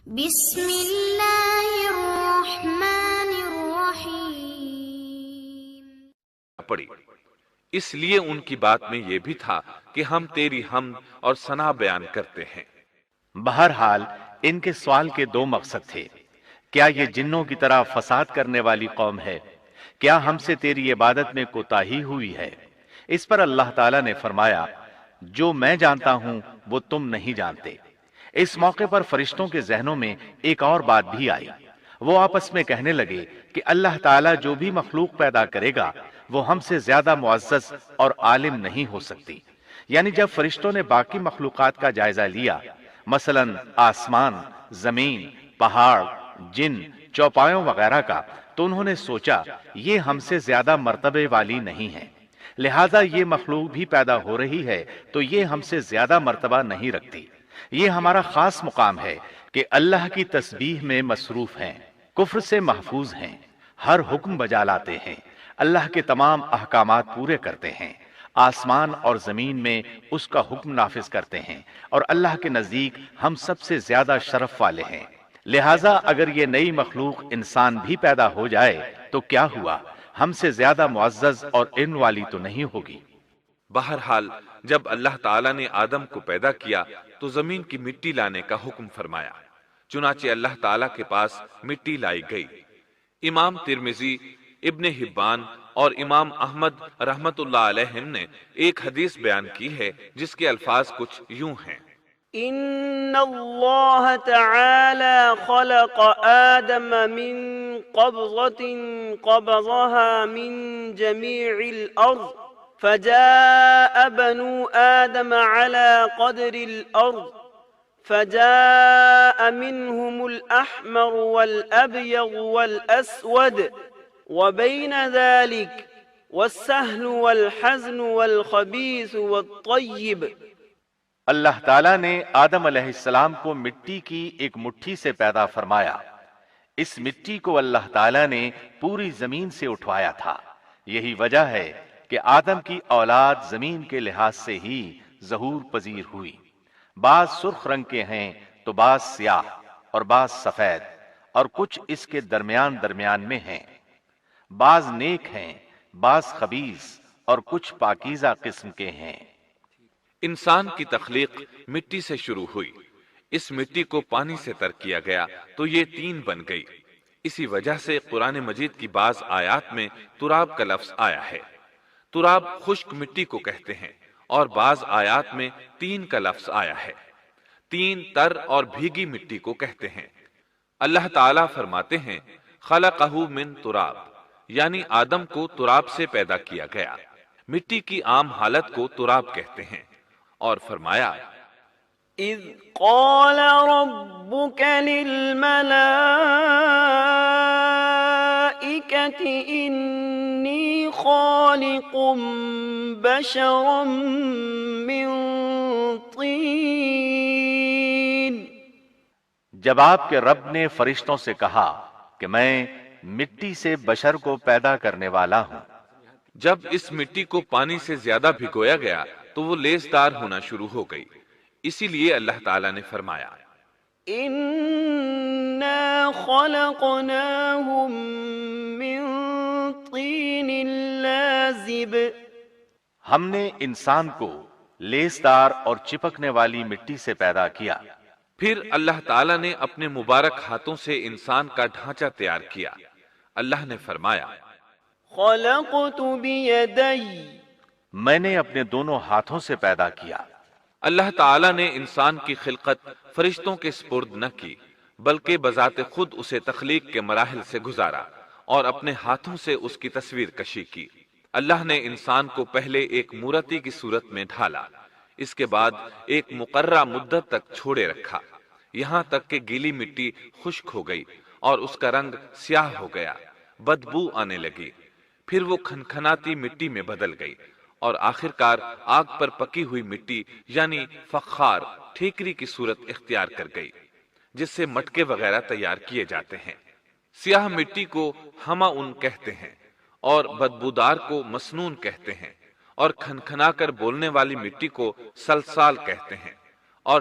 بسم اللہ الرحمن الرحیم پڑی۔ اس لیے ان کی بات میں یہ بھی تھا کہ ہم تیری حمد اور ثنا بیان کرتے ہیں۔ بہرحال ان کے سوال کے دو مقصد تھے۔ کیا یہ جنوں کی طرح فساد کرنے والی قوم ہے؟ کیا ہم سے تیری عبادت میں کوتاہی ہوئی ہے؟ اس پر اللہ تعالیٰ نے فرمایا، جو میں جانتا ہوں وہ تم نہیں جانتے۔ اس موقع پر فرشتوں کے ذہنوں میں ایک اور بات بھی آئی۔ وہ آپس میں کہنے لگے کہ اللہ تعالیٰ جو بھی مخلوق پیدا کرے گا وہ ہم سے زیادہ معزز اور عالم نہیں ہو سکتی۔ یعنی جب فرشتوں نے باقی مخلوقات کا جائزہ لیا، مثلا آسمان، زمین، پہاڑ، جن، چوپایوں وغیرہ کا، تو انہوں نے سوچا یہ ہم سے زیادہ مرتبے والی نہیں ہے، لہذا یہ مخلوق بھی پیدا ہو رہی ہے تو یہ ہم سے زیادہ مرتبہ نہیں رکھتی۔ یہ ہمارا خاص مقام ہے کہ اللہ کی تسبیح میں مصروف ہیں، کفر سے محفوظ ہیں، ہر حکم بجا لاتے ہیں، اللہ کے تمام احکامات پورے کرتے ہیں، آسمان اور زمین میں اس کا حکم نافذ کرتے ہیں، اور اللہ کے نزدیک ہم سب سے زیادہ شرف والے ہیں۔ لہٰذا اگر یہ نئی مخلوق انسان بھی پیدا ہو جائے تو کیا ہوا، ہم سے زیادہ معزز اور علم والی تو نہیں ہوگی۔ بہرحال جب اللہ تعالیٰ نے آدم کو پیدا کیا تو زمین کی مٹی لانے کا حکم فرمایا، چنانچہ اللہ تعالیٰ کے پاس مٹی لائی گئی۔ امام ترمذی، ابن حبان اور امام احمد رحمت اللہ علیہم نے ایک حدیث بیان کی ہے جس کے الفاظ کچھ یوں ہیں: ان اللہ تعالی خلق آدم من قبضة قبضها من جميع الارض فجاء بنو آدم على قدر الأرض فجاء منهم الأحمر والأبيض والأسود وبين ذلك والسهل والحزن والخبيث والطيب۔ اللہ تعالیٰ نے آدم علیہ السلام کو مٹی کی ایک مٹھی سے پیدا فرمایا۔ اس مٹی کو اللہ تعالیٰ نے پوری زمین سے اٹھوایا تھا۔ یہی وجہ ہے کہ آدم کی اولاد زمین کے لحاظ سے ہی ظہور پذیر ہوئی۔ بعض سرخ رنگ کے ہیں تو بعض سیاہ اور بعض سفید، اور کچھ اس کے درمیان میں ہیں۔ بعض نیک ہیں، بعض خبیث، اور کچھ پاکیزہ قسم کے ہیں۔ انسان کی تخلیق مٹی سے شروع ہوئی، اس مٹی کو پانی سے تر کیا گیا تو یہ تین بن گئی۔ اسی وجہ سے قرآن مجید کی بعض آیات میں تراب کا لفظ آیا ہے۔ تراب خشک مٹی کو کہتے ہیں، اور بعض آیات میں تین کا لفظ آیا ہے۔ تین تر اور بھیگی مٹی کو کہتے ہیں۔ اللہ تعالیٰ فرماتے ہیں خلقہ من تراب، یعنی آدم کو تراب سے پیدا کیا گیا۔ مٹی کی عام حالت کو تراب کہتے ہیں، اور فرمایا اذ قال ربك للملائكة انی خالق بشرا من طین۔ جب آپ کے رب نے فرشتوں سے کہا کہ میں مٹی سے بشر کو پیدا کرنے والا ہوں۔ جب اس مٹی کو پانی سے زیادہ بھگویا گیا تو وہ لیسدار ہونا شروع ہو گئی، اسی لیے اللہ تعالیٰ نے فرمایا انا خلقناهم من طین لازب۔ ہم نے انسان کو لیسدار اور چپکنے والی مٹی سے پیدا کیا۔ پھر اللہ تعالیٰ نے اپنے مبارک ہاتھوں سے انسان کا ڈھانچہ تیار کیا۔ اللہ نے فرمایا خلقت بیدی، میں نے اپنے دونوں ہاتھوں سے پیدا کیا۔ اللہ تعالیٰ نے انسان کی خلقت فرشتوں کے سپرد نہ کی، بلکہ بذات خود اسے تخلیق کے مراحل سے گزارا اور اپنے ہاتھوں سے اس کی تصویر کشی کی۔ اللہ نے انسان کو پہلے ایک مورتی کی صورت میں ڈھالا، اس کے بعد ایک مقررہ مدت تک چھوڑے رکھا، یہاں تک کہ گیلی مٹی خشک ہو گئی اور اس کا رنگ سیاہ ہو گیا، بدبو آنے لگی، پھر وہ کھنکھناتی مٹی میں بدل گئی، اور آخرکار آگ پر پکی ہوئی مٹی یعنی فخار ٹھیکری کی صورت اختیار کر گئی، جس سے مٹکے وغیرہ تیار کیے جاتے ہیں۔ سیاہ مٹی کو ہماون کہتے ہیں، اور بدبودار کو مسنون کہتے ہیں، اور کھنکھنا کر بولنے والی مٹی کو سلسال کہتے ہیں، اور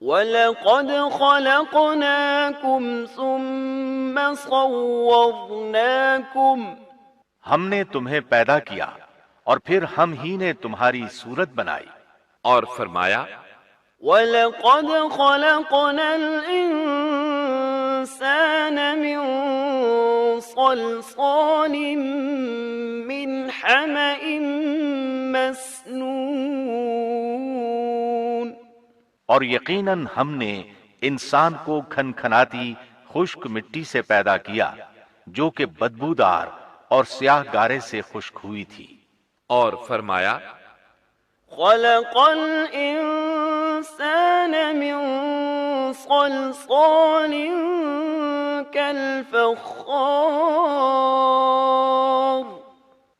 وَلَقَدْ خَلَقْنَاكُمْ ثُمَّ صَوَّرْنَاكُمْ ہم نے تمہیں پیدا کیا اور پھر ہم ہی نے تمہاری صورت بنائی۔ اور فرمایا وَلَقَدْ خَلَقْنَا الْإِنسَانَ مِنْ صَلْصَالٍ مِّنْ حَمَإٍ مَسْنُونٍ اور یقیناً ہم نے انسان کو کھنکھناتی خشک مٹی سے پیدا کیا جو کہ بدبودار اور سیاہ گارے سے خشک ہوئی تھی۔ اور فرمایا خَلَقَ الْإِنسَانَ مِنْ صَلْصَالٍ كَالْفَخَّارِ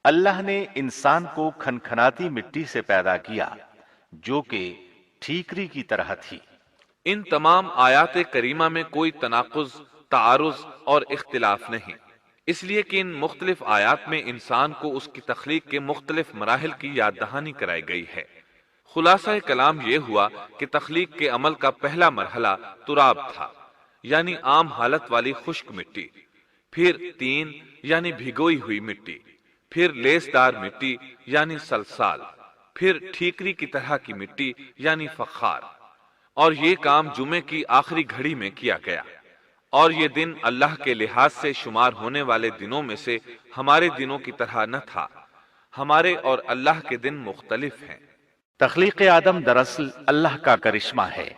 اللہ نے انسان کو کھنکھناتی مٹی سے پیدا کیا جو کہ ٹھیکری کی طرح تھی۔ ان تمام آیات کریمہ میں کوئی تناقض، تعارض اور اختلاف نہیں، اس لیے کہ ان مختلف آیات میں انسان کو اس کی تخلیق کے مختلف مراحل کی یاد دہانی کرائی گئی ہے۔ خلاصہ کلام یہ ہوا کہ تخلیق کے عمل کا پہلا مرحلہ تراب تھا، یعنی عام حالت والی خشک مٹی، پھر تین یعنی بھگوئی ہوئی مٹی، پھر لیس دار مٹی یعنی سلسال، پھر ٹھیکری کی طرح کی مٹی یعنی فخار، اور یہ کام جمعے کی آخری گھڑی میں کیا گیا۔ اور یہ دن اللہ کے لحاظ سے شمار ہونے والے دنوں میں سے ہمارے دنوں کی طرح نہ تھا، ہمارے اور اللہ کے دن مختلف ہیں۔ تخلیق آدم دراصل اللہ کا کرشمہ ہے،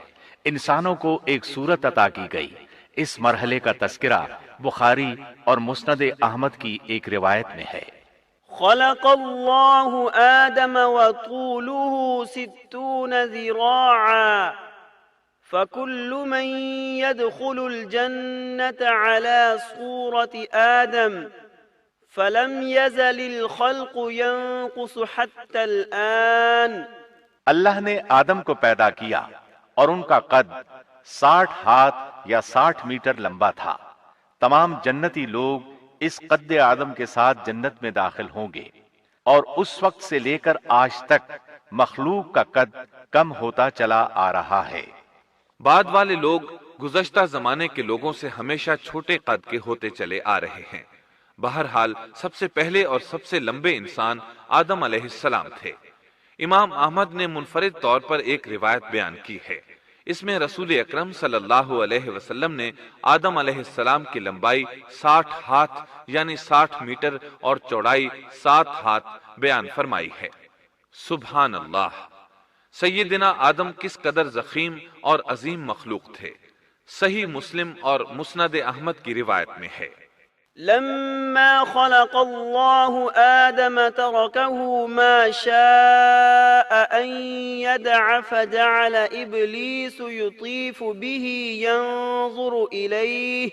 انسانوں کو ایک صورت عطا کی گئی۔ اس مرحلے کا تذکرہ بخاری اور مسند احمد کی ایک روایت میں ہے۔ خلق اللہ آدم وطوله 60 ذراعا فكل من يدخل الجنة على صورة آدم فلم يزل الخلق ينقص حتى الآن۔ اللہ نے آدم کو پیدا کیا اور ان کا قد 60 ہاتھ یا 60 میٹر لمبا تھا۔ تمام جنتی لوگ اس قد آدم کے ساتھ جنت میں داخل ہوں گے، اور اس وقت سے لے کر آج تک مخلوق کا قد کم ہوتا چلا آ رہا ہے۔ بعد والے لوگ گزشتہ زمانے کے لوگوں سے ہمیشہ چھوٹے قد کے ہوتے چلے آ رہے ہیں۔ بہرحال سب سے پہلے اور سب سے لمبے انسان آدم علیہ السلام تھے۔ امام احمد نے منفرد طور پر ایک روایت بیان کی ہے، اس میں رسول اکرم صلی اللہ علیہ وسلم نے آدم علیہ السلام کی لمبائی 60 ہاتھ یعنی 60 میٹر اور چوڑائی 7 ہاتھ بیان فرمائی ہے۔ سبحان اللہ! سیدنا آدم کس قدر ضخیم اور عظیم مخلوق تھے۔ صحیح مسلم اور مسند احمد کی روایت میں ہے، لما خلق الله آدم تركه ما شاء أن يدع فجعل إبليس يطيف به ينظر إليه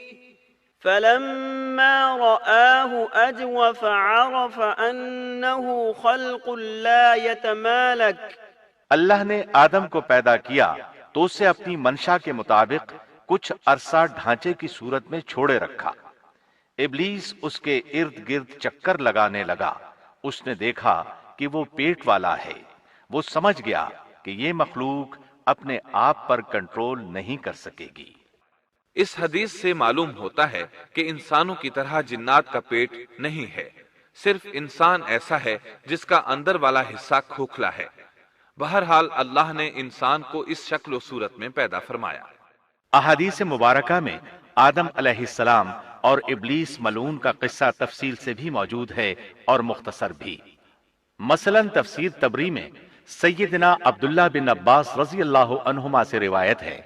فلما رآه أجوف عرف أنه خلق لا يتمالك۔ اللہ نے آدم کو پیدا کیا تو اسے اپنی منشا کے مطابق کچھ عرصہ ڈھانچے کی صورت میں چھوڑے رکھا۔ ابلیس اس کے ارد گرد چکر لگانے لگا۔ اس نے دیکھا کہ وہ پیٹ والا ہے۔ وہ سمجھ گیا کہ یہ مخلوق اپنے آپ پر کنٹرول نہیں کر سکے گی۔ اس حدیث سے معلوم ہوتا ہے کہ انسانوں کی طرح جنات کا پیٹ نہیں ہے، صرف انسان ایسا ہے جس کا اندر والا حصہ کھوکھلا ہے۔ بہرحال اللہ نے انسان کو اس شکل و صورت میں پیدا فرمایا۔ احادیث مبارکہ میں آدم علیہ السلام اور ابلیس ملعون کا قصہ تفصیل سے بھی موجود ہے اور مختصر بھی۔ مثلا تفسیر تبری میں سیدنا عبداللہ بن عباس رضی اللہ عنہما سے روایت ہے،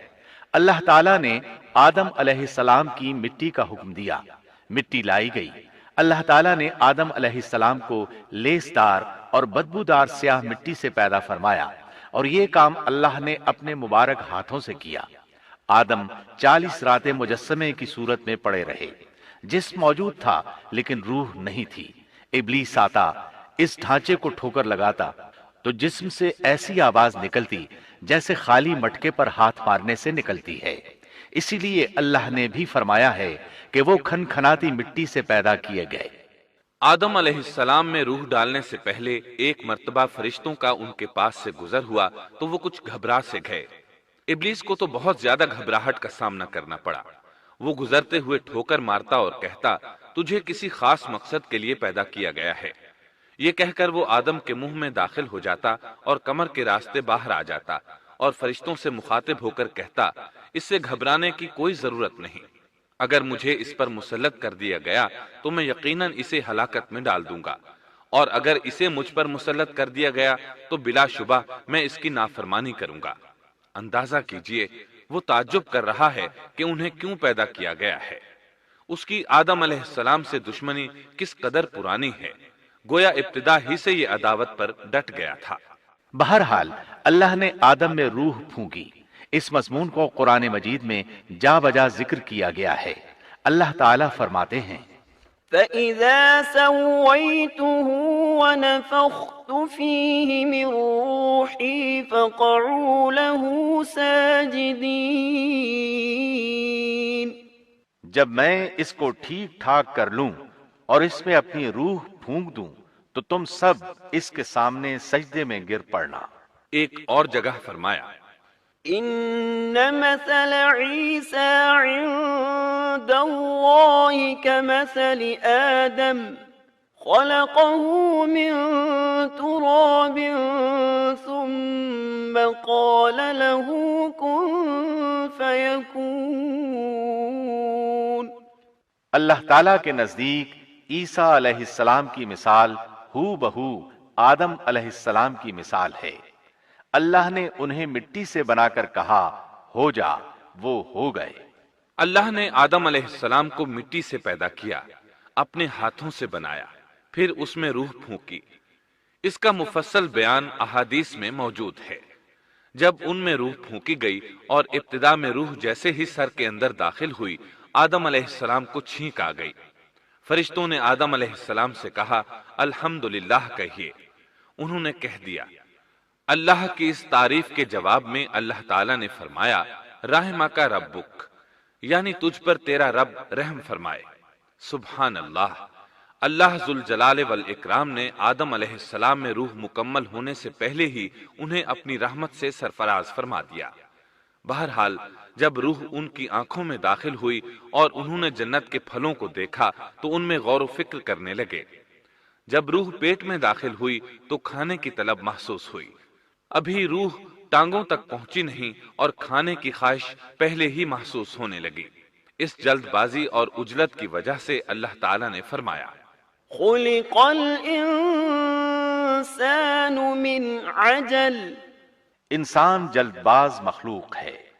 اللہ تعالیٰ نے آدم علیہ السلام کی مٹی کا حکم دیا، مٹی لائی گئی۔ اللہ تعالیٰ نے آدم علیہ السلام کو لیسدار اور بدبودار سیاہ مٹی سے پیدا فرمایا، اور یہ کام اللہ نے اپنے مبارک ہاتھوں سے کیا۔ آدم 40 راتیں مجسمے کی صورت میں پڑے رہے، جسم موجود تھا لیکن روح نہیں تھی۔ ابلیس آتا، اس ڈھانچے کو ٹھوکر لگاتا تو جسم سے ایسی آواز نکلتی جیسے خالی مٹکے پر ہاتھ مارنے سے نکلتی ہے۔ اسی لیے اللہ نے بھی فرمایا ہے کہ وہ کھنکھناتی مٹی سے پیدا کیے گئے۔ آدم علیہ السلام میں روح ڈالنے سے پہلے ایک مرتبہ فرشتوں کا ان کے پاس سے گزر ہوا تو وہ کچھ گھبرا سے گئے۔ ابلیس کو تو بہت زیادہ گھبراہٹ کا سامنا کرنا پڑا۔ وہ گزرتے ہوئے ٹھوکر مارتا اور کہتا، تجھے کسی خاص مقصد کے لیے پیدا کیا گیا ہے۔ یہ کہہ کر وہ آدم کے منہ میں داخل ہو جاتا اور کمر کے راستے باہر آ جاتا اور فرشتوں سے مخاطب ہو کر کہتا، اس سے گھبرانے کی کوئی ضرورت نہیں۔ اگر مجھے اس پر مسلط کر دیا گیا تو میں یقیناً اسے ہلاکت میں ڈال دوں گا، اور اگر اسے مجھ پر مسلط کر دیا گیا تو بلا شبہ میں اس کی نافرمانی کروں گا۔ اندازہ کیجئے وہ تعجب کر رہا ہے کہ انہیں کیوں پیدا کیا گیا ہے۔ اس کی آدم علیہ السلام سے دشمنی کس قدر پرانی ہے، گویا ابتدا ہی سے یہ عداوت پر ڈٹ گیا تھا۔ بہرحال اللہ نے آدم میں روح پھونکی۔ اس مضمون کو قرآن مجید میں جا بجا ذکر کیا گیا ہے۔ اللہ تعالیٰ فرماتے ہیں، فَإِذَا سَوَّيْتُهُ وَنَفَخْتُ فِيهِ مِن رُّوحِي فَقَعُوا لَهُ سَاجِدِينَ۔ جب میں اس کو ٹھیک ٹھاک کر لوں اور اس میں اپنی روح پھونک دوں تو تم سب اس کے سامنے سجدے میں گر پڑنا۔ ایک اور جگہ فرمایا، إن مثل عيسى عند الله كمثل آدم خلقه من تراب ثم قال له كن فيكون۔ اللہ تعالیٰ کے نزدیک عیسیٰ علیہ السلام کی مثال ہو بہو آدم علیہ السلام کی مثال ہے۔ اللہ نے انہیں مٹی سے بنا کر کہا ہو جا، وہ ہو گئے۔ اللہ نے آدم علیہ السلام کو مٹی سے پیدا کیا، اپنے ہاتھوں سے بنایا، پھر اس میں روح پھونکی۔ اس کا مفصل بیان احادیث میں موجود ہے۔ جب ان میں روح پھونکی گئی اور ابتدا میں روح جیسے ہی سر کے اندر داخل ہوئی، آدم علیہ السلام کو چھینک آ گئی۔ فرشتوں نے آدم علیہ السلام سے کہا، الحمدللہ کہیے۔ انہوں نے کہہ دیا۔ اللہ کی اس تعریف کے جواب میں اللہ تعالیٰ نے فرمایا، رحمک ربک، یعنی تجھ پر تیرا رب رحم فرمائے۔ سبحان اللہ، اللہ ذوالجلال والاکرام نے آدم علیہ السلام میں روح مکمل ہونے سے پہلے ہی انہیں اپنی رحمت سے سرفراز فرما دیا۔ بہرحال جب روح ان کی آنکھوں میں داخل ہوئی اور انہوں نے جنت کے پھلوں کو دیکھا تو ان میں غور و فکر کرنے لگے۔ جب روح پیٹ میں داخل ہوئی تو کھانے کی طلب محسوس ہوئی۔ ابھی روح ٹانگوں تک پہنچی نہیں اور کھانے کی خواہش پہلے ہی محسوس ہونے لگی۔ اس جلد بازی اور عجلت کی وجہ سے اللہ تعالیٰ نے فرمایا، خلق الانسان من عجل۔ انسان جلد باز مخلوق ہے۔